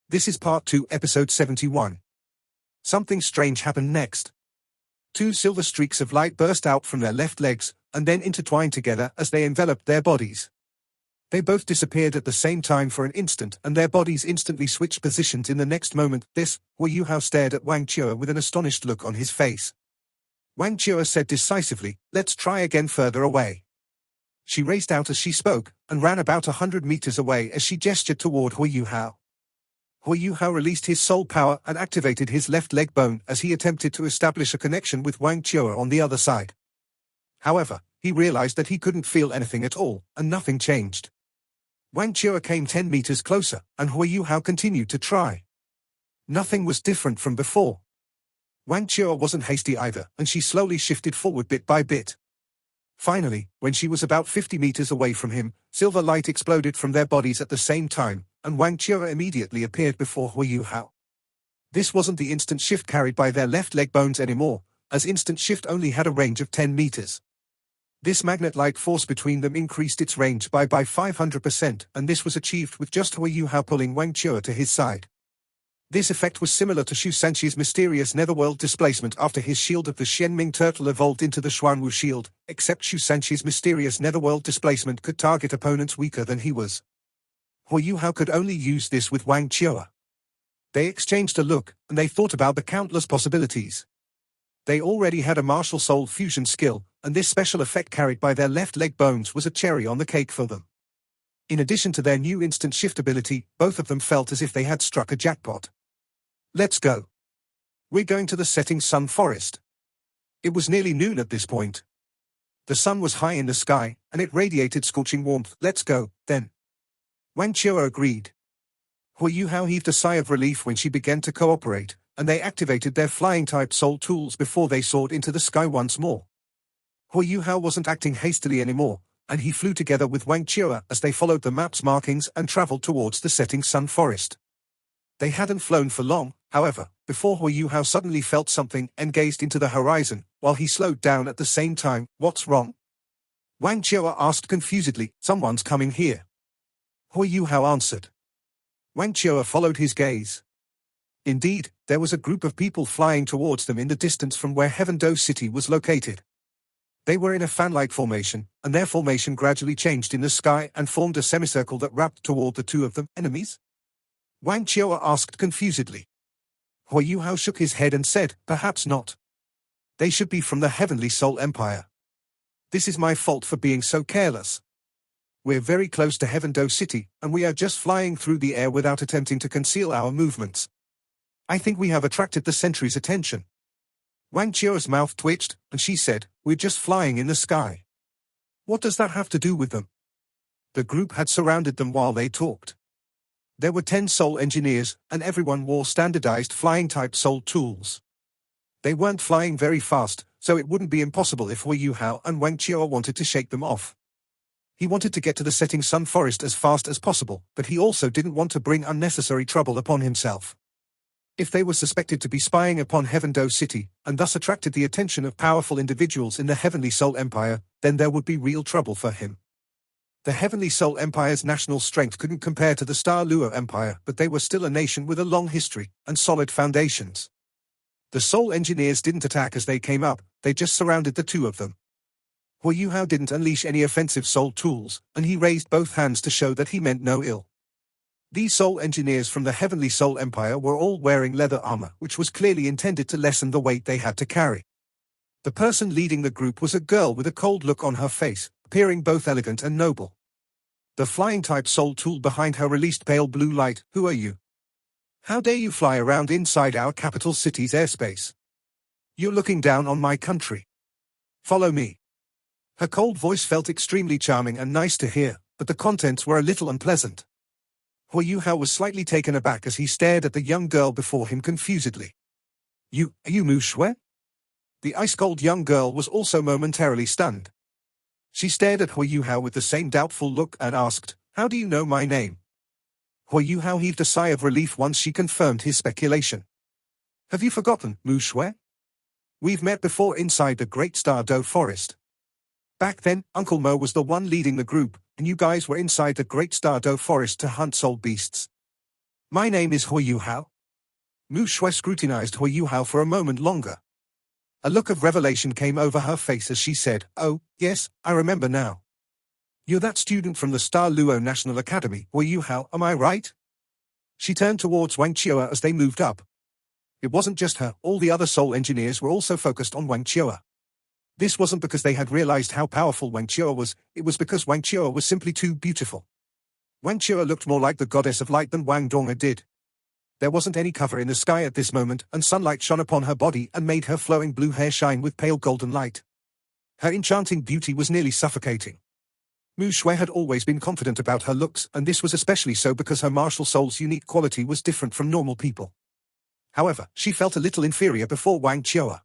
This is part 2, episode 71. Something strange happened next. Two silver streaks of light burst out from their left legs, and then intertwined together as they enveloped their bodies. They both disappeared at the same time for an instant, and their bodies instantly switched positions in the next moment. Hu Yuhao stared at Wang Chua with an astonished look on his face. Wang Chua said decisively, "Let's try again further away." She raced out as she spoke, and ran about 100 meters away as she gestured toward Hu Yuhao. Hu Yuhao released his soul power and activated his left leg bone as he attempted to establish a connection with Wang Chua on the other side. However, he realized that he couldn't feel anything at all, and nothing changed. Wang Chua came 10 meters closer, and Hu Yuhao continued to try. Nothing was different from before. Wang Chua wasn't hasty either, and she slowly shifted forward bit by bit. Finally, when she was about 50 meters away from him, silver light exploded from their bodies at the same time, and Wang Chua immediately appeared before Hu Yuhao. This wasn't the instant shift carried by their left leg bones anymore, as instant shift only had a range of 10 meters. This magnet-like force between them increased its range by 500%, and this was achieved with just Hu Yuhao pulling Wang Chua to his side. This effect was similar to Shu Sanqi's mysterious netherworld displacement after his shield of the Xianming turtle evolved into the Xuanwu shield, except Shu Sanqi's mysterious netherworld displacement could target opponents weaker than he was. Hu Yuhao could only use this with Wang Chua. They exchanged a look, and they thought about the countless possibilities. They already had a martial soul fusion skill, and this special effect carried by their left leg bones was a cherry on the cake for them. In addition to their new instant shift ability, both of them felt as if they had struck a jackpot. "Let's go. We're going to the setting sun forest." It was nearly noon at this point. The sun was high in the sky, and it radiated scorching warmth. "Let's go, then." Wang Chua agreed. Hu Yuhao heaved a sigh of relief when she began to cooperate, and they activated their flying-type soul tools before they soared into the sky once more. Hu Yuhao wasn't acting hastily anymore, and he flew together with Wang Chua as they followed the map's markings and traveled towards the setting sun forest. They hadn't flown for long, however, before Hu Yuhao suddenly felt something and gazed into the horizon, while he slowed down at the same time. "What's wrong?" Wang Chua asked confusedly. "Someone's coming here." Hu Yuhao answered. Wang Chua followed his gaze. Indeed, there was a group of people flying towards them in the distance from where Heaven-Do City was located. They were in a fan-like formation, and their formation gradually changed in the sky and formed a semicircle that wrapped toward the two of them. "Enemies?" Wang Chua asked confusedly. Hu Yuhao shook his head and said, "Perhaps not. They should be from the Heavenly Soul Empire. This is my fault for being so careless. We're very close to Heaven-Do City, and we are just flying through the air without attempting to conceal our movements. I think we have attracted the sentry's attention." Wang Chua's mouth twitched, and she said, "We're just flying in the sky. What does that have to do with them?" The group had surrounded them while they talked. There were 10 soul engineers, and everyone wore standardized flying-type soul tools. They weren't flying very fast, so it wouldn't be impossible if Hu Yuhao and Wang Chua wanted to shake them off. He wanted to get to the setting sun forest as fast as possible, but he also didn't want to bring unnecessary trouble upon himself. If they were suspected to be spying upon Heaven-Do City, and thus attracted the attention of powerful individuals in the Heavenly Soul Empire, then there would be real trouble for him. The Heavenly Soul Empire's national strength couldn't compare to the Star Luo Empire, but they were still a nation with a long history and solid foundations. The Soul Engineers didn't attack as they came up, they just surrounded the two of them. Hu Yuhao didn't unleash any offensive soul tools, and he raised both hands to show that he meant no ill. These Soul Engineers from the Heavenly Soul Empire were all wearing leather armor, which was clearly intended to lessen the weight they had to carry. The person leading the group was a girl with a cold look on her face, appearing both elegant and noble. The flying-type soul tool behind her released pale blue light. "Who are you? How dare you fly around inside our capital city's airspace? You're looking down on my country. Follow me." Her cold voice felt extremely charming and nice to hear, but the contents were a little unpleasant. Hu Yuhao was slightly taken aback as he stared at the young girl before him confusedly. Are you Mu Shui?" The ice-cold young girl was also momentarily stunned. She stared at Hu Yuhao with the same doubtful look and asked, "How do you know my name?" Hu Yuhao heaved a sigh of relief once she confirmed his speculation. "Have you forgotten, Mu Shui? We've met before inside the Great Star Do Forest. Back then, Uncle Mo was the one leading the group, and you guys were inside the Great Star Do Forest to hunt soul beasts. My name is Hui Yuhao. Mu Shui scrutinized Hui Yuhao for a moment longer. A look of revelation came over her face as she said, "Oh, yes, I remember now. You're that student from the Star Luo National Academy, Hui Yuhao, am I right?" She turned towards Wang Chua as they moved up. It wasn't just her, all the other Soul engineers were also focused on Wang Chua. This wasn't because they had realized how powerful Wang Chua was, it was because Wang Chua was simply too beautiful. Wang Chua looked more like the goddess of light than Wang Donga did. There wasn't any cover in the sky at this moment, and sunlight shone upon her body and made her flowing blue hair shine with pale golden light. Her enchanting beauty was nearly suffocating. Mu Shui had always been confident about her looks, and this was especially so because her martial soul's unique quality was different from normal people. However, she felt a little inferior before Wang Chua.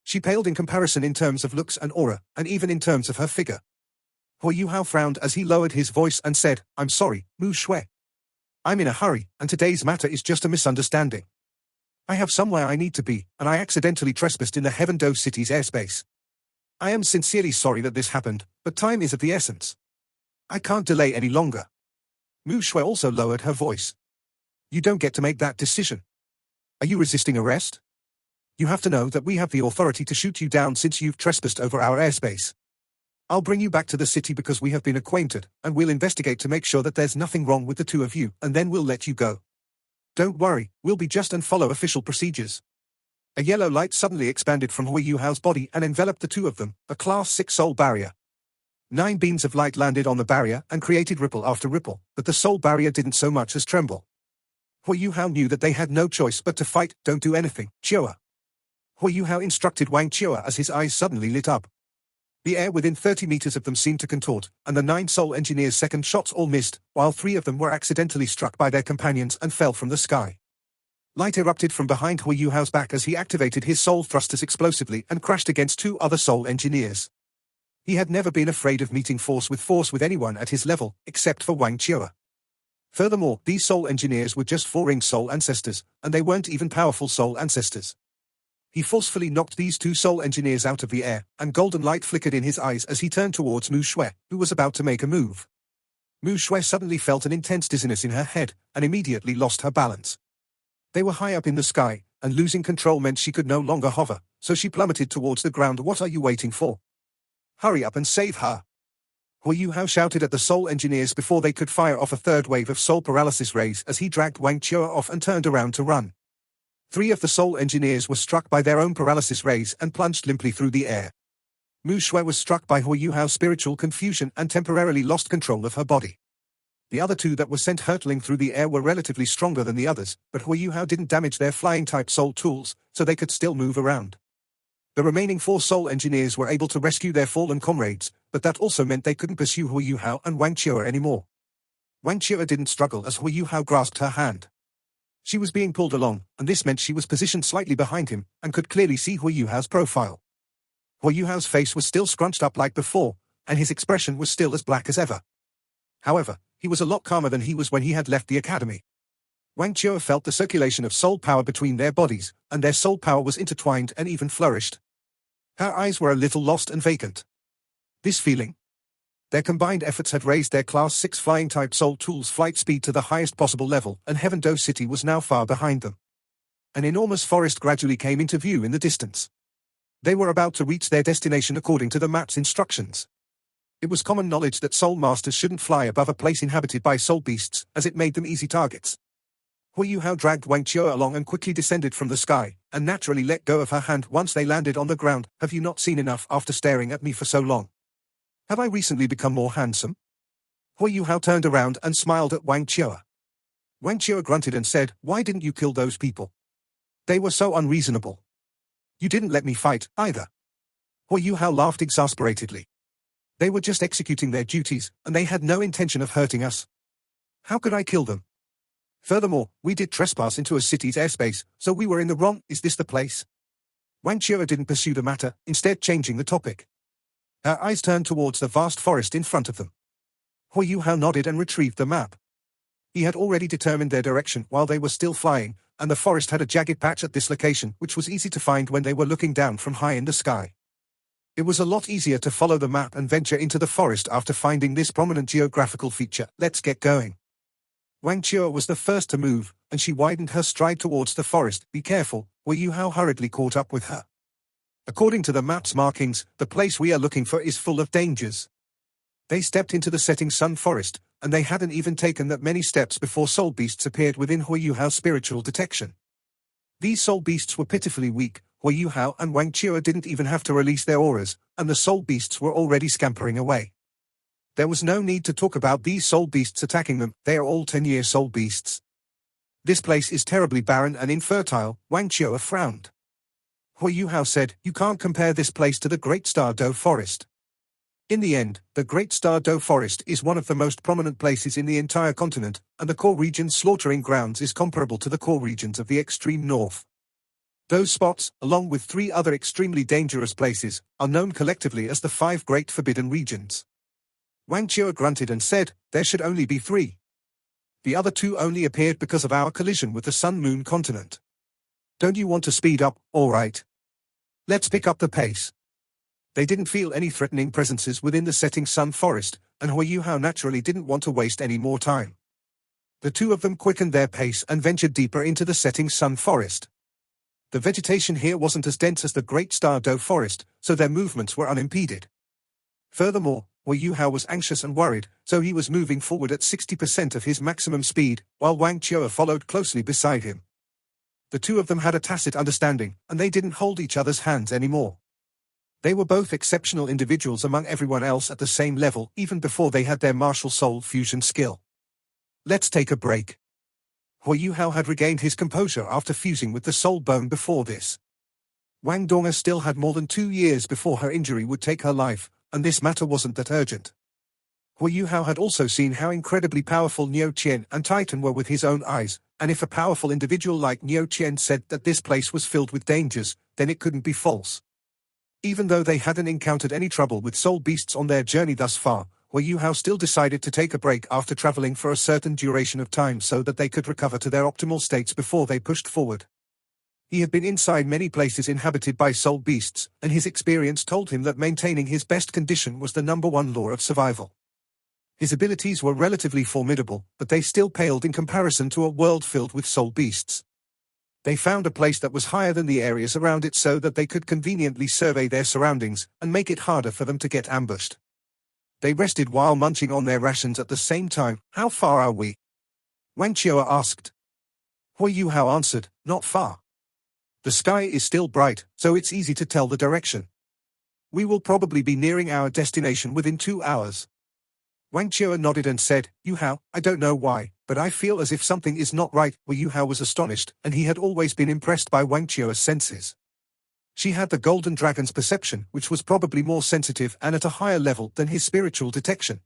She paled in comparison in terms of looks and aura, and even in terms of her figure. Hui Yuhao frowned as he lowered his voice and said, "I'm sorry, Mu Shui. I'm in a hurry, and today's matter is just a misunderstanding. I have somewhere I need to be, and I accidentally trespassed in the Heaven Do City's airspace. I am sincerely sorry that this happened, but time is of the essence. I can't delay any longer." Mu Shui also lowered her voice. "You don't get to make that decision. Are you resisting arrest? You have to know that we have the authority to shoot you down since you've trespassed over our airspace. I'll bring you back to the city because we have been acquainted, and we'll investigate to make sure that there's nothing wrong with the two of you, and then we'll let you go. Don't worry, we'll be just and follow official procedures." A yellow light suddenly expanded from Hui Yuhao's body and enveloped the two of them, a Class 6 soul barrier. 9 beams of light landed on the barrier and created ripple after ripple, but the soul barrier didn't so much as tremble. Hui Yuhao knew that they had no choice but to fight. "Don't do anything, Chua." Hui Yuhao instructed Wang Chua as his eyes suddenly lit up. The air within 30 meters of them seemed to contort, and the 9 soul engineers' second shots all missed, while 3 of them were accidentally struck by their companions and fell from the sky. Light erupted from behind Hui Yuhao's back as he activated his soul thrusters explosively and crashed against 2 other soul engineers. He had never been afraid of meeting force with anyone at his level, except for Wang Chua. Furthermore, these soul engineers were just 4-ring soul ancestors, and they weren't even powerful soul ancestors. He forcefully knocked these 2 soul engineers out of the air, and golden light flickered in his eyes as he turned towards Mu Shui, who was about to make a move. Mu Shui suddenly felt an intense dizziness in her head, and immediately lost her balance. They were high up in the sky, and losing control meant she could no longer hover, so she plummeted towards the ground. "What are you waiting for? Hurry up and save her!" Hui Yuhao shouted at the soul engineers before they could fire off a third wave of soul paralysis rays as he dragged Wang Chua off and turned around to run. 3 of the soul engineers were struck by their own paralysis rays and plunged limply through the air. Mu Shui was struck by Hui Yuhao's spiritual confusion and temporarily lost control of her body. The other 2 that were sent hurtling through the air were relatively stronger than the others, but Hui Yuhao didn't damage their flying-type soul tools, so they could still move around. The remaining 4 soul engineers were able to rescue their fallen comrades, but that also meant they couldn't pursue Hui Yuhao and Wang Chua anymore. Wang Chua didn't struggle as Hui Yuhao grasped her hand. She was being pulled along, and this meant she was positioned slightly behind him, and could clearly see Hui Yuhao's profile. Hui Yuhao's face was still scrunched up like before, and his expression was still as black as ever. However, he was a lot calmer than he was when he had left the academy. Wang Chua felt the circulation of soul power between their bodies, and their soul power was intertwined and even flourished. Her eyes were a little lost and vacant. This feeling? Their combined efforts had raised their Class 6 flying-type soul tools' flight speed to the highest possible level, and Heaven Do City was now far behind them. An enormous forest gradually came into view in the distance. They were about to reach their destination according to the map's instructions. It was common knowledge that soul masters shouldn't fly above a place inhabited by soul beasts, as it made them easy targets. Hui Yuhao dragged Wang Chua along and quickly descended from the sky, and naturally let go of her hand once they landed on the ground. "Have you not seen enough after staring at me for so long? Have I recently become more handsome?" Hui Yuhao turned around and smiled at Wang Chua. Wang Chua grunted and said, "Why didn't you kill those people? They were so unreasonable. You didn't let me fight, either." Hui Yuhao laughed exasperatedly. "They were just executing their duties, and they had no intention of hurting us. How could I kill them? Furthermore, we did trespass into a city's airspace, so we were in the wrong. Is this the place?" Wang Chua didn't pursue the matter, instead changing the topic. Her eyes turned towards the vast forest in front of them. Hui Yuhao nodded and retrieved the map. He had already determined their direction while they were still flying, and the forest had a jagged patch at this location which was easy to find when they were looking down from high in the sky. It was a lot easier to follow the map and venture into the forest after finding this prominent geographical feature. "Let's get going." Wang Chua was the first to move, and she widened her stride towards the forest. Be careful, Hu Yuhao hurriedly caught up with her. According to the map's markings, the place we are looking for is full of dangers. They stepped into the setting sun forest, and they hadn't even taken that many steps before soul beasts appeared within Hu Yuhao's spiritual detection. These soul beasts were pitifully weak. Hu Yuhao and Wang Chua didn't even have to release their auras, and the soul beasts were already scampering away. There was no need to talk about these soul beasts attacking them. They are all 10-year soul beasts. This place is terribly barren and infertile. Wang Chua frowned. Hu Yuhao said, you can't compare this place to the Great Star Doe Forest. In the end, the Great Star Doe Forest is one of the most prominent places in the entire continent, and the core region's slaughtering grounds is comparable to the core regions of the extreme north. Those spots, along with 3 other extremely dangerous places, are known collectively as the 5 Great Forbidden Regions. Wang Chua grunted and said, there should only be 3. The other 2 only appeared because of our collision with the Sun-Moon continent. Don't you want to speed up? All right. Let's pick up the pace. They didn't feel any threatening presences within the setting sun forest, and Hu Yuhao naturally didn't want to waste any more time. The 2 of them quickened their pace and ventured deeper into the setting sun forest. The vegetation here wasn't as dense as the Great Star Doe Forest, so their movements were unimpeded. Furthermore, Hu Yuhao was anxious and worried, so he was moving forward at 60% of his maximum speed, while Wang Chua followed closely beside him. The 2 of them had a tacit understanding, and they didn't hold each other's hands anymore. They were both exceptional individuals among everyone else at the same level, even before they had their martial soul fusion skill. Let's take a break. Hu Yuhao had regained his composure after fusing with the soul bone before this. Wang Donga still had more than 2 years before her injury would take her life, and this matter wasn't that urgent. Hu Yuhao had also seen how incredibly powerful Niu Qian and Titan were with his own eyes, and if a powerful individual like Niu Qian said that this place was filled with dangers, then it couldn't be false. Even though they hadn't encountered any trouble with soul beasts on their journey thus far, Hu Yuhao still decided to take a break after traveling for a certain duration of time so that they could recover to their optimal states before they pushed forward. He had been inside many places inhabited by soul beasts, and his experience told him that maintaining his best condition was the #1 law of survival. His abilities were relatively formidable, but they still paled in comparison to a world filled with soul beasts. They found a place that was higher than the areas around it so that they could conveniently survey their surroundings and make it harder for them to get ambushed. They rested while munching on their rations at the same time. How far are we? Wang Chua asked. Hu Yuhao answered, not far. The sky is still bright, so it's easy to tell the direction. We will probably be nearing our destination within 2 hours. Wang Chua nodded and said, Yuhao, I don't know why, but I feel as if something is not right. Hu Yuhao was astonished, and he had always been impressed by Wang Chua's senses. She had the Golden Dragon's perception, which was probably more sensitive and at a higher level than his spiritual detection.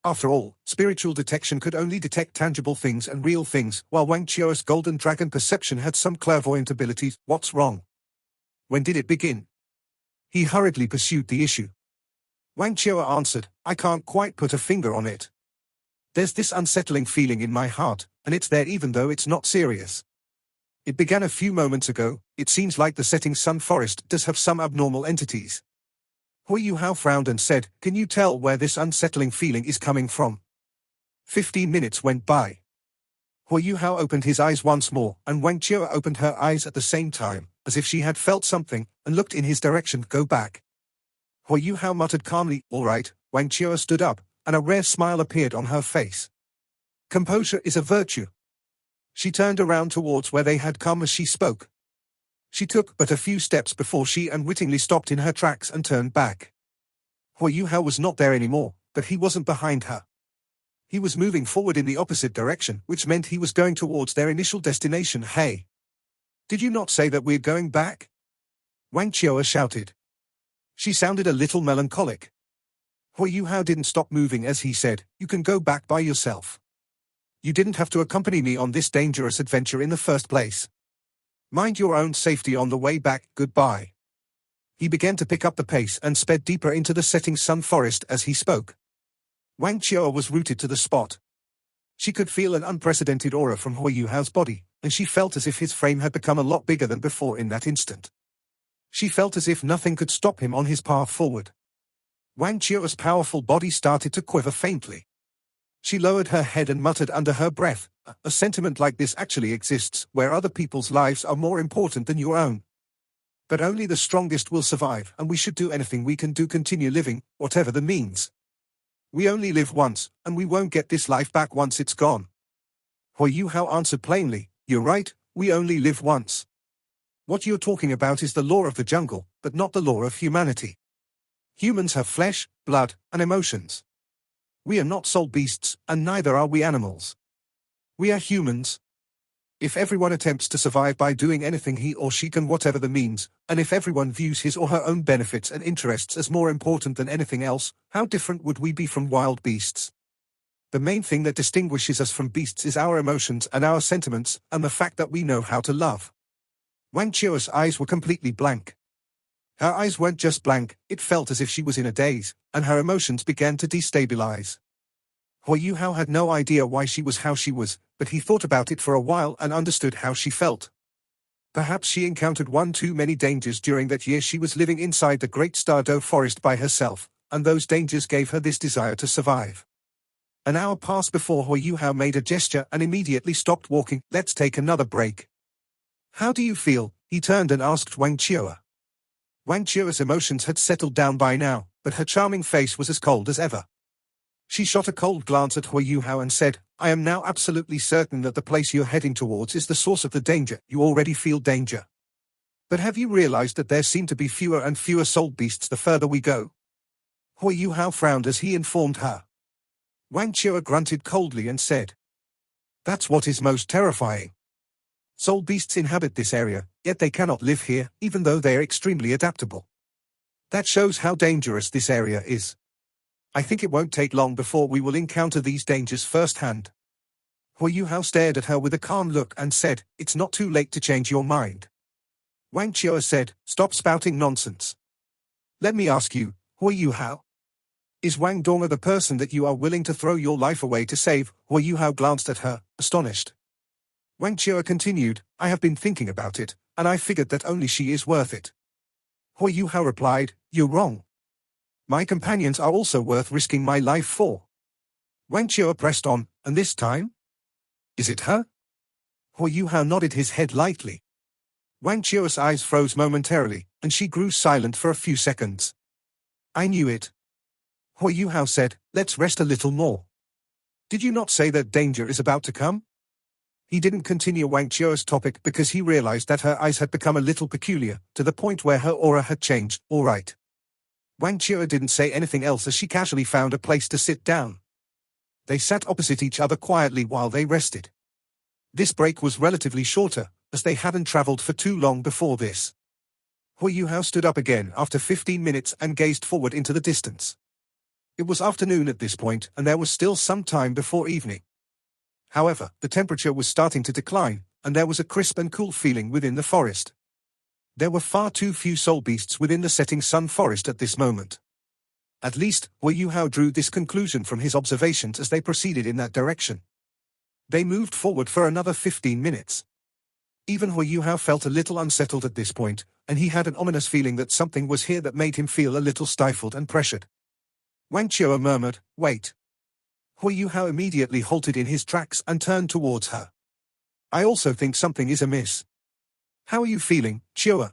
After all, spiritual detection could only detect tangible things and real things, while Wang Chua's Golden Dragon perception had some clairvoyant abilities. What's wrong? When did it begin? He hurriedly pursued the issue. Wang Chua answered, I can't quite put a finger on it. There's this unsettling feeling in my heart, and it's there even though it's not serious. It began a few moments ago. It seems like the setting sun forest does have some abnormal entities. Hu Yuhao frowned and said, can you tell where this unsettling feeling is coming from? 15 minutes went by. Hu Yuhao opened his eyes once more, and Wang Chua opened her eyes at the same time, as if she had felt something, and looked in his direction. Go back. Hu Yuhao muttered calmly, all right. Wang Chua stood up, and a rare smile appeared on her face. Composure is a virtue. She turned around towards where they had come as she spoke. She took but a few steps before she unwittingly stopped in her tracks and turned back. Hu Yuhao was not there anymore, but he wasn't behind her. He was moving forward in the opposite direction, which meant he was going towards their initial destination. Hey! Did you not say that we're going back? Wang Chua shouted. She sounded a little melancholic. Hu Yuhao didn't stop moving as he said, you can go back by yourself. You didn't have to accompany me on this dangerous adventure in the first place. Mind your own safety on the way back. Goodbye. He began to pick up the pace and sped deeper into the setting sun forest as he spoke. Wang Chua was rooted to the spot. She could feel an unprecedented aura from Hu Yuhao's body, and she felt as if his frame had become a lot bigger than before in that instant. She felt as if nothing could stop him on his path forward. Wang Chua's powerful body started to quiver faintly. She lowered her head and muttered under her breath, a sentiment like this actually exists, where other people's lives are more important than your own. But only the strongest will survive, and we should do anything we can to continue living, whatever the means. We only live once, and we won't get this life back once it's gone. Hui Yuhao answered plainly, you're right, we only live once. What you're talking about is the law of the jungle, but not the law of humanity. Humans have flesh, blood, and emotions. We are not soul beasts, and neither are we animals. We are humans. If everyone attempts to survive by doing anything he or she can, whatever the means, and if everyone views his or her own benefits and interests as more important than anything else, how different would we be from wild beasts? The main thing that distinguishes us from beasts is our emotions and our sentiments, and the fact that we know how to love. Wang Qiu's eyes were completely blank. Her eyes weren't just blank, it felt as if she was in a daze, and her emotions began to destabilize. Hui Yuhao had no idea why she was how she was, but he thought about it for a while and understood how she felt. Perhaps she encountered one too many dangers during that year she was living inside the Great Stardow Forest by herself, and those dangers gave her this desire to survive. An hour passed before Hui Yuhao made a gesture and immediately stopped walking. Let's take another break. How do you feel? He turned and asked Wang Qiu. Wang Qiu's emotions had settled down by now, but her charming face was as cold as ever. She shot a cold glance at Hui Yuhao and said, I am now absolutely certain that the place you're heading towards is the source of the danger. You already feel danger. But have you realized that there seem to be fewer and fewer soul beasts the further we go? Hui Yuhao frowned as he informed her. Wang Qiu grunted coldly and said, that's what is most terrifying. Soul beasts inhabit this area, yet they cannot live here, even though they are extremely adaptable. That shows how dangerous this area is. I think it won't take long before we will encounter these dangers firsthand. Hui Yuhao stared at her with a calm look and said, it's not too late to change your mind. Wang Qiu said, stop spouting nonsense. Let me ask you, Hui Yuhao. Is Wang Donga the person that you are willing to throw your life away to save? Hui Yuhao glanced at her, astonished. Wang Qiu continued, I have been thinking about it, and I figured that only she is worth it. Hui Yuhao replied, you're wrong. My companions are also worth risking my life for. Wang Qiu pressed on, and this time? Is it her? Hui Yuhao nodded his head lightly. Wang Qiu's eyes froze momentarily, and she grew silent for a few seconds. I knew it. Hui Yuhao said, let's rest a little more. Did you not say that danger is about to come? He didn't continue Wang Qiu's topic because he realized that her eyes had become a little peculiar, to the point where her aura had changed. All right. Wang Qiu didn't say anything else as she casually found a place to sit down. They sat opposite each other quietly while they rested. This break was relatively shorter, as they hadn't traveled for too long before this. Hui Yuhao stood up again after 15 minutes and gazed forward into the distance. It was afternoon at this point, and there was still some time before evening. However, the temperature was starting to decline, and there was a crisp and cool feeling within the forest. There were far too few soul beasts within the setting sun forest at this moment. At least, Hui Yuhao drew this conclusion from his observations as they proceeded in that direction. They moved forward for another 15 minutes. Even Hui Yuhao felt a little unsettled at this point, and he had an ominous feeling that something was here that made him feel a little stifled and pressured. Wang Qiu murmured, wait. Hui Yuhao immediately halted in his tracks and turned towards her. I also think something is amiss. How are you feeling, Qiu?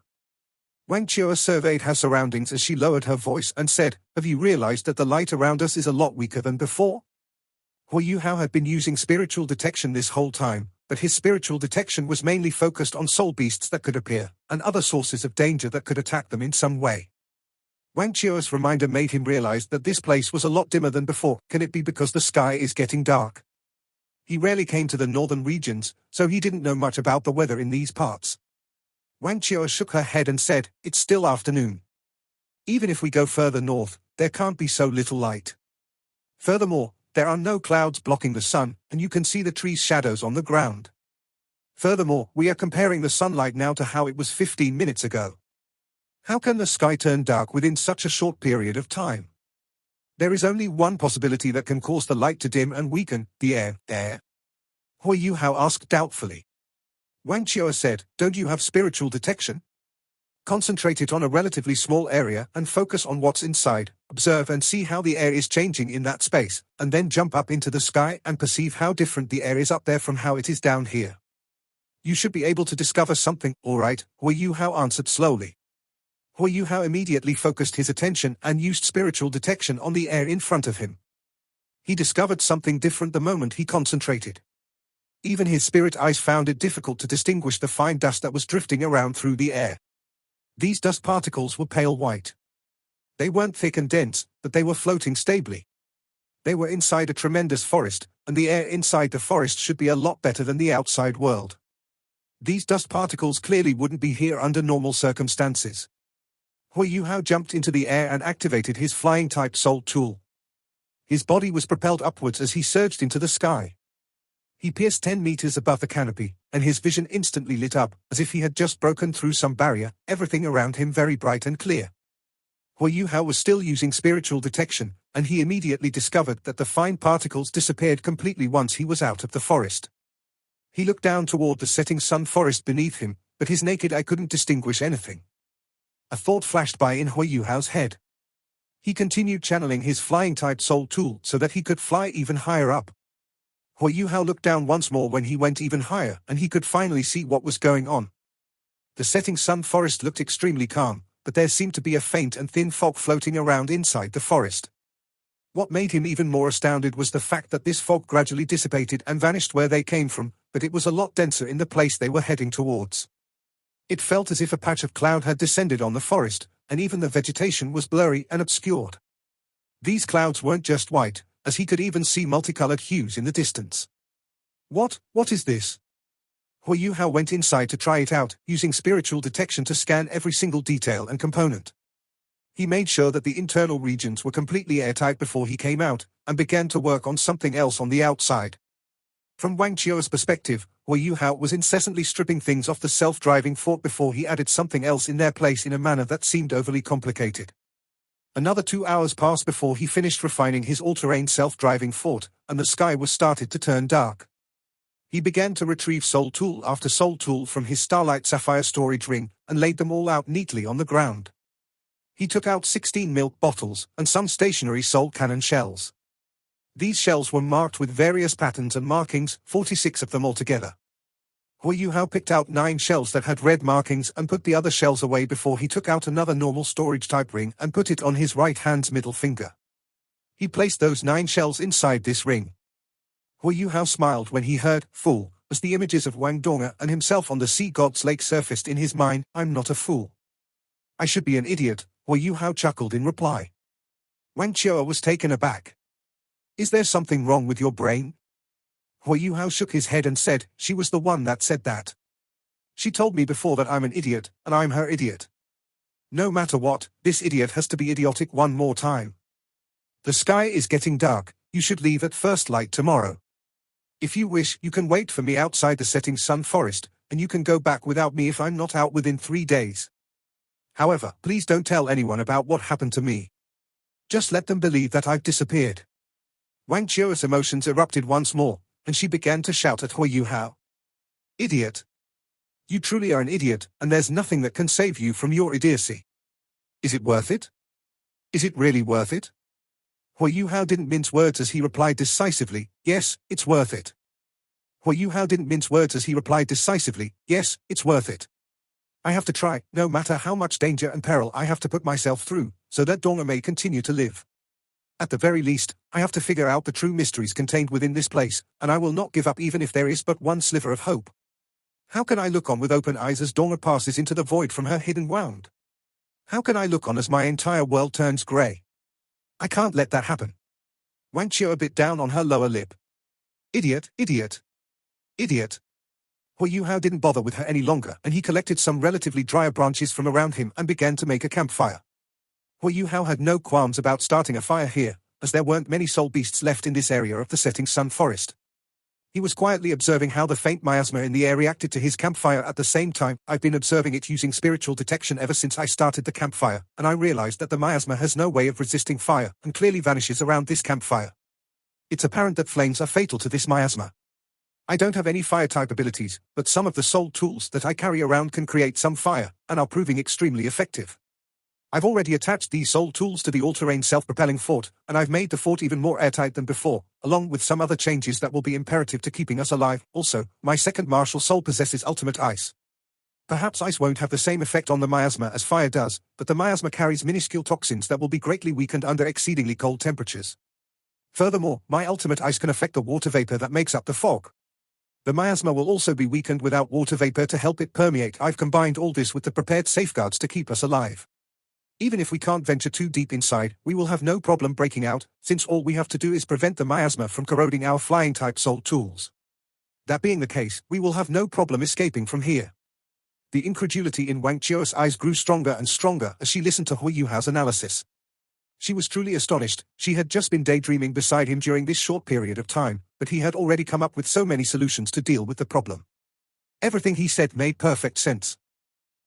Wang Qiu surveyed her surroundings as she lowered her voice and said, have you realized that the light around us is a lot weaker than before? Hui Yuhao had been using spiritual detection this whole time, but his spiritual detection was mainly focused on soul beasts that could appear, and other sources of danger that could attack them in some way. Wang Qiu's reminder made him realize that this place was a lot dimmer than before. Can it be because the sky is getting dark? He rarely came to the northern regions, so he didn't know much about the weather in these parts. Wang Qiu shook her head and said, it's still afternoon. Even if we go further north, there can't be so little light. Furthermore, there are no clouds blocking the sun, and you can see the trees' shadows on the ground. Furthermore, we are comparing the sunlight now to how it was 15 minutes ago. How can the sky turn dark within such a short period of time? There is only one possibility that can cause the light to dim and weaken, the air. Hui Yuhao asked doubtfully. Wang Qiu said, don't you have spiritual detection? Concentrate it on a relatively small area and focus on what's inside. Observe and see how the air is changing in that space, and then jump up into the sky and perceive how different the air is up there from how it is down here. You should be able to discover something. All right, Hui Yuhao answered slowly. Hui Yuhao immediately focused his attention and used spiritual detection on the air in front of him. He discovered something different the moment he concentrated. Even his spirit eyes found it difficult to distinguish the fine dust that was drifting around through the air. These dust particles were pale white. They weren't thick and dense, but they were floating stably. They were inside a tremendous forest, and the air inside the forest should be a lot better than the outside world. These dust particles clearly wouldn't be here under normal circumstances. Hui Yuhao jumped into the air and activated his flying-type soul tool. His body was propelled upwards as he surged into the sky. He pierced 10 meters above the canopy, and his vision instantly lit up, as if he had just broken through some barrier, everything around him very bright and clear. Hui Yuhao was still using spiritual detection, and he immediately discovered that the fine particles disappeared completely once he was out of the forest. He looked down toward the setting sun forest beneath him, but his naked eye couldn't distinguish anything. A thought flashed by in Hui Yuhao's head. He continued channeling his flying-type soul tool so that he could fly even higher up. Hui Yuhao looked down once more when he went even higher, and he could finally see what was going on. The setting sun forest looked extremely calm, but there seemed to be a faint and thin fog floating around inside the forest. What made him even more astounded was the fact that this fog gradually dissipated and vanished where they came from, but it was a lot denser in the place they were heading towards. It felt as if a patch of cloud had descended on the forest, and even the vegetation was blurry and obscured. These clouds weren't just white, as he could even see multicolored hues in the distance. What is this? Hui Yuhao went inside to try it out, using spiritual detection to scan every single detail and component. He made sure that the internal regions were completely airtight before he came out, and began to work on something else on the outside. From Wang Qiu's perspective, Hui Yuhao was incessantly stripping things off the self-driving fort before he added something else in their place in a manner that seemed overly complicated. Another 2 hours passed before he finished refining his all-terrain self-driving fort, and the sky was started to turn dark. He began to retrieve soul tool after soul tool from his Starlight Sapphire storage ring, and laid them all out neatly on the ground. He took out 16 milk bottles, and some stationary soul cannon shells. These shells were marked with various patterns and markings, 46 of them altogether. Hui Yuhao picked out 9 shells that had red markings and put the other shells away before he took out another normal storage-type ring and put it on his right hand's middle finger. He placed those 9 shells inside this ring. Hui Yuhao smiled when he heard, "fool," as the images of Wang Donga and himself on the sea god's lake surfaced in his mind. "I'm not a fool. I should be an idiot," Hui Yuhao chuckled in reply. Wang Qiu was taken aback. "Is there something wrong with your brain?" Hui Yuhao shook his head and said, "She was the one that said that. She told me before that I'm an idiot, and I'm her idiot. No matter what, this idiot has to be idiotic one more time. The sky is getting dark, you should leave at first light tomorrow. If you wish, you can wait for me outside the setting sun forest, and you can go back without me if I'm not out within 3 days. However, please don't tell anyone about what happened to me. Just let them believe that I've disappeared." Wang Qiu's emotions erupted once more, and she began to shout at Hui Yuhao. "Idiot! You truly are an idiot, and there's nothing that can save you from your idiocy. Is it worth it? Is it really worth it?" Hui Yuhao didn't mince words as he replied decisively, "Yes, it's worth it." Hui Yuhao didn't mince words as he replied decisively, "Yes, it's worth it. I have to try, no matter how much danger and peril I have to put myself through, so that Donga may continue to live. At the very least, I have to figure out the true mysteries contained within this place, and I will not give up even if there is but one sliver of hope. How can I look on with open eyes as Donga passes into the void from her hidden wound? How can I look on as my entire world turns grey? I can't let that happen." Wang Qiu bit down on her lower lip. "Idiot, idiot, idiot." Hui Yuhao didn't bother with her any longer, and he collected some relatively drier branches from around him and began to make a campfire. Hui Yuhao had no qualms about starting a fire here, as there weren't many soul beasts left in this area of the setting sun forest. He was quietly observing how the faint miasma in the air reacted to his campfire at the same time. "I've been observing it using spiritual detection ever since I started the campfire, and I realized that the miasma has no way of resisting fire, and clearly vanishes around this campfire. It's apparent that flames are fatal to this miasma. I don't have any fire-type abilities, but some of the soul tools that I carry around can create some fire, and are proving extremely effective. I've already attached these soul tools to the all-terrain self-propelling fort, and I've made the fort even more airtight than before, along with some other changes that will be imperative to keeping us alive. Also, my second martial soul possesses ultimate ice. Perhaps ice won't have the same effect on the miasma as fire does, but the miasma carries minuscule toxins that will be greatly weakened under exceedingly cold temperatures. Furthermore, my ultimate ice can affect the water vapor that makes up the fog. The miasma will also be weakened without water vapor to help it permeate. I've combined all this with the prepared safeguards to keep us alive. Even if we can't venture too deep inside, we will have no problem breaking out, since all we have to do is prevent the miasma from corroding our flying-type soul tools. That being the case, we will have no problem escaping from here. The incredulity in Wang Chio's eyes grew stronger and stronger as she listened to Hui Yuhao's analysis. She was truly astonished. She had just been daydreaming beside him during this short period of time, but he had already come up with so many solutions to deal with the problem. Everything he said made perfect sense.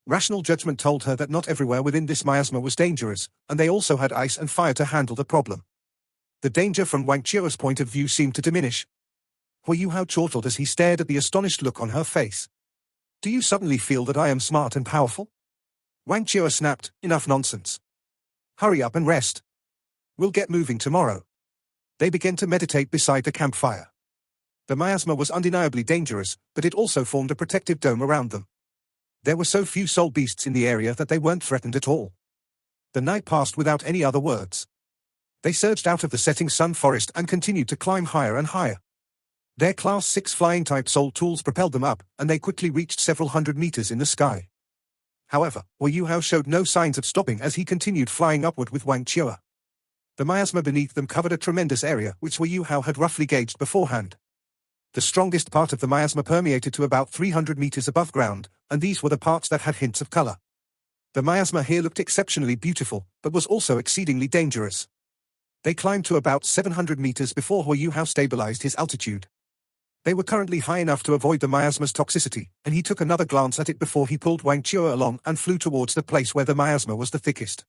Rational judgment told her that not everywhere within this miasma was dangerous, and they also had ice and fire to handle the problem. The danger from Wang Chio's point of view seemed to diminish. Hui Yuhao chortled as he stared at the astonished look on her face. Do you suddenly feel that I am smart and powerful? Wang Chio snapped, enough nonsense. Hurry up and rest. We'll get moving tomorrow. They began to meditate beside the campfire. The miasma was undeniably dangerous, but it also formed a protective dome around them. There were so few soul beasts in the area that they weren't threatened at all. The night passed without any other words. They surged out of the setting sun forest and continued to climb higher and higher. Their Class 6 flying-type soul tools propelled them up, and they quickly reached several hundred meters in the sky. However, Hui Yuhao showed no signs of stopping as he continued flying upward with Wang Chio. The miasma beneath them covered a tremendous area which Hui Yuhao had roughly gauged beforehand. The strongest part of the miasma permeated to about 300 meters above ground, and these were the parts that had hints of color. The miasma here looked exceptionally beautiful, but was also exceedingly dangerous. They climbed to about 700 meters before Hui Yuhao stabilized his altitude. They were currently high enough to avoid the miasma's toxicity, and he took another glance at it before he pulled Wang Chio along and flew towards the place where the miasma was the thickest.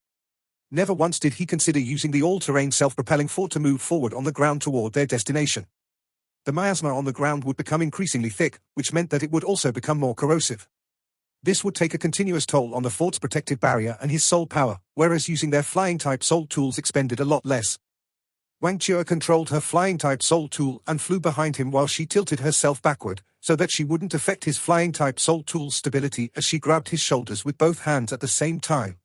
Never once did he consider using the all-terrain self-propelling fort to move forward on the ground toward their destination. The miasma on the ground would become increasingly thick, which meant that it would also become more corrosive. This would take a continuous toll on the fort's protective barrier and his soul power, whereas using their flying-type soul tools expended a lot less. Wang Chio controlled her flying-type soul tool and flew behind him while she tilted herself backward, so that she wouldn't affect his flying-type soul tool's stability as she grabbed his shoulders with both hands at the same time.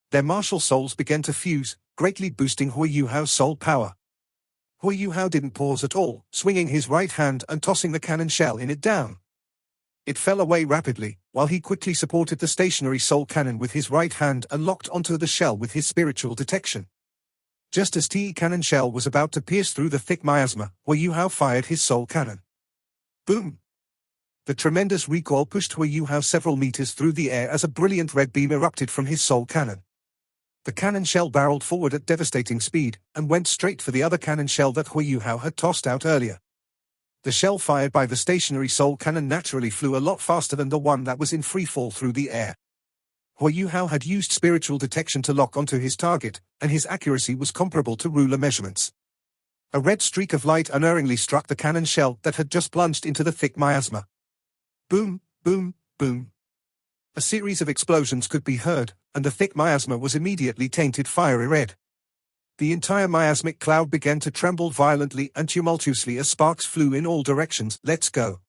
Their martial souls began to fuse, greatly boosting Hui Yuhao's soul power. Hui Yuhao didn't pause at all, swinging his right hand and tossing the cannon shell in it down. It fell away rapidly, while he quickly supported the stationary soul cannon with his right hand and locked onto the shell with his spiritual detection. Just as the cannon shell was about to pierce through the thick miasma, Hui Yuhao fired his soul cannon. Boom! The tremendous recoil pushed Hui Yuhao several meters through the air as a brilliant red beam erupted from his soul cannon. The cannon shell barreled forward at devastating speed, and went straight for the other cannon shell that Hui Yuhao had tossed out earlier. The shell fired by the stationary soul cannon naturally flew a lot faster than the one that was in free fall through the air. Hui Yuhao had used spiritual detection to lock onto his target, and his accuracy was comparable to ruler measurements. A red streak of light unerringly struck the cannon shell that had just plunged into the thick miasma. Boom, boom, boom. A series of explosions could be heard, and the thick miasma was immediately tainted fiery red. The entire miasmic cloud began to tremble violently and tumultuously as sparks flew in all directions. Let's go.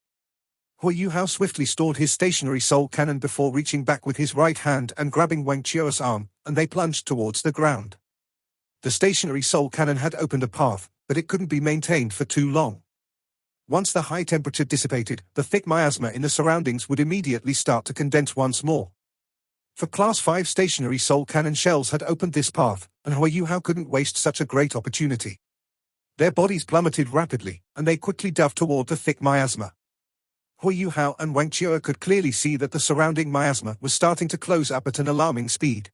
Hui Yuhao swiftly stored his stationary soul cannon before reaching back with his right hand and grabbing Wang Chio's arm, and they plunged towards the ground. The stationary soul cannon had opened a path, but it couldn't be maintained for too long. Once the high temperature dissipated, the thick miasma in the surroundings would immediately start to condense once more. For Class 5 stationary soul cannon shells had opened this path, and Hui Yuhao couldn't waste such a great opportunity. Their bodies plummeted rapidly, and they quickly dove toward the thick miasma. Hui Yuhao and Wang Chio could clearly see that the surrounding miasma was starting to close up at an alarming speed.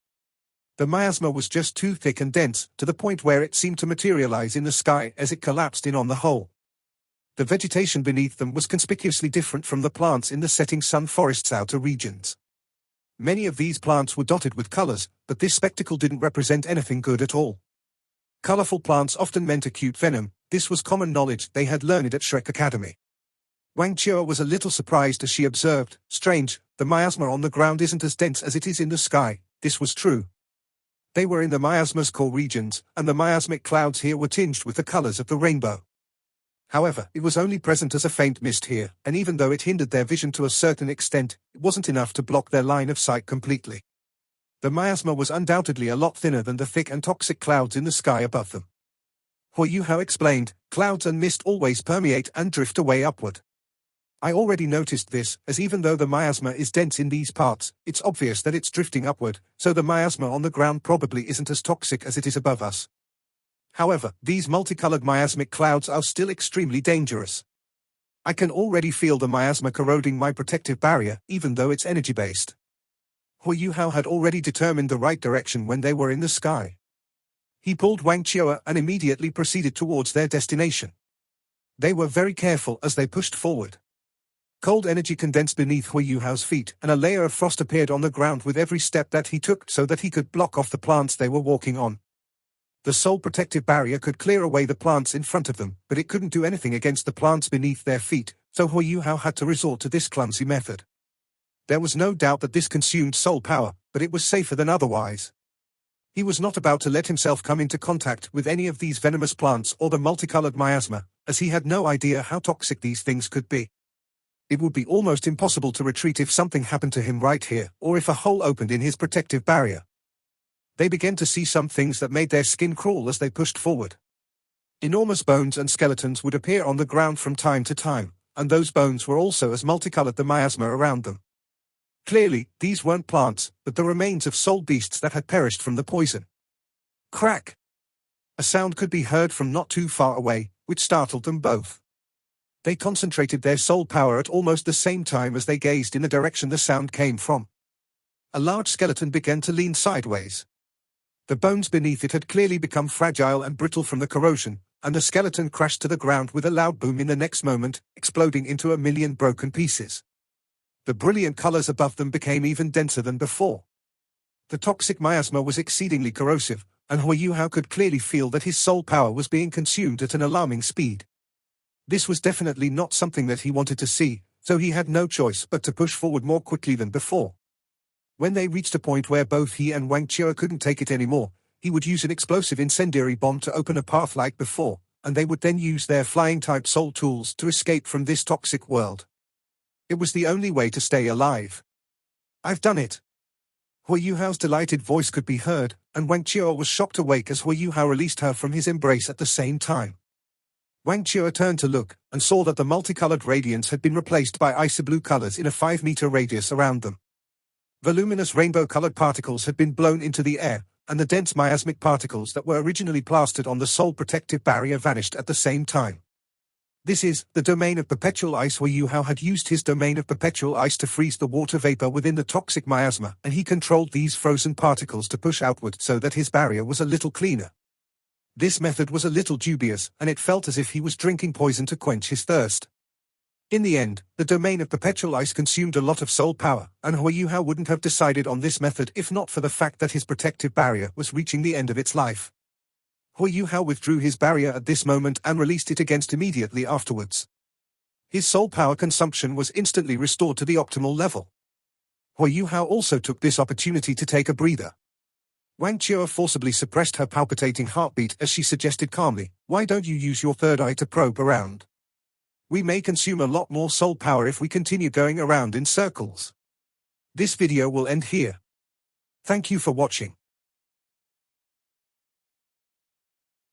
The miasma was just too thick and dense, to the point where it seemed to materialize in the sky as it collapsed in on the hole. The vegetation beneath them was conspicuously different from the plants in the setting sun forest's outer regions. Many of these plants were dotted with colors, but this spectacle didn't represent anything good at all. Colorful plants often meant acute venom. This was common knowledge they had learned at Shrek Academy. Wang Chua was a little surprised as she observed, strange, the miasma on the ground isn't as dense as it is in the sky. This was true. They were in the miasma's core regions, and the miasmic clouds here were tinged with the colors of the rainbow. However, it was only present as a faint mist here, and even though it hindered their vision to a certain extent, it wasn't enough to block their line of sight completely. The miasma was undoubtedly a lot thinner than the thick and toxic clouds in the sky above them. Hua Yuhao explained, clouds and mist always permeate and drift away upward. I already noticed this, as even though the miasma is dense in these parts, it's obvious that it's drifting upward, so the miasma on the ground probably isn't as toxic as it is above us. However, these multicolored miasmic clouds are still extremely dangerous. I can already feel the miasma corroding my protective barrier, even though it's energy-based. Hua Yuhao had already determined the right direction when they were in the sky. He pulled Wang Chua and immediately proceeded towards their destination. They were very careful as they pushed forward. Cold energy condensed beneath Hua Yuhao's feet, and a layer of frost appeared on the ground with every step that he took so that he could block off the plants they were walking on. The soul protective barrier could clear away the plants in front of them, but it couldn't do anything against the plants beneath their feet, so Hua Yuhao had to resort to this clumsy method. There was no doubt that this consumed soul power, but it was safer than otherwise. He was not about to let himself come into contact with any of these venomous plants or the multicolored miasma, as he had no idea how toxic these things could be. It would be almost impossible to retreat if something happened to him right here, or if a hole opened in his protective barrier. They began to see some things that made their skin crawl as they pushed forward. Enormous bones and skeletons would appear on the ground from time to time, and those bones were also as multicolored the miasma around them. Clearly, these weren't plants, but the remains of soul beasts that had perished from the poison. Crack! A sound could be heard from not too far away, which startled them both. They concentrated their soul power at almost the same time as they gazed in the direction the sound came from. A large skeleton began to lean sideways. The bones beneath it had clearly become fragile and brittle from the corrosion, and the skeleton crashed to the ground with a loud boom in the next moment, exploding into a million broken pieces. The brilliant colors above them became even denser than before. The toxic miasma was exceedingly corrosive, and Hua Yuhao could clearly feel that his soul power was being consumed at an alarming speed. This was definitely not something that he wanted to see, so he had no choice but to push forward more quickly than before. When they reached a point where both he and Wang Chua couldn't take it anymore, he would use an explosive incendiary bomb to open a path like before, and they would then use their flying-type soul tools to escape from this toxic world. It was the only way to stay alive. I've done it! Hua Yuhao's delighted voice could be heard, and Wang Chua was shocked awake as Hua Yuhao released her from his embrace at the same time. Wang Chua turned to look, and saw that the multicolored radiance had been replaced by icy blue colors in a 5-meter radius around them. Voluminous rainbow-colored particles had been blown into the air, and the dense miasmic particles that were originally plastered on the soul protective barrier vanished at the same time. This is the domain of perpetual ice. Hua Yuhao had used his domain of perpetual ice to freeze the water vapor within the toxic miasma, and he controlled these frozen particles to push outward so that his barrier was a little cleaner. This method was a little dubious, and it felt as if he was drinking poison to quench his thirst. In the end, the domain of perpetual ice consumed a lot of soul power, and Hua Yuhao wouldn't have decided on this method if not for the fact that his protective barrier was reaching the end of its life. Hua Yuhao withdrew his barrier at this moment and released it again immediately afterwards. His soul power consumption was instantly restored to the optimal level. Hua Yuhao also took this opportunity to take a breather. Wang Chua forcibly suppressed her palpitating heartbeat as she suggested calmly, "Why don't you use your third eye to probe around? We may consume a lot more soul power if we continue going around in circles." This video will end here. Thank you for watching.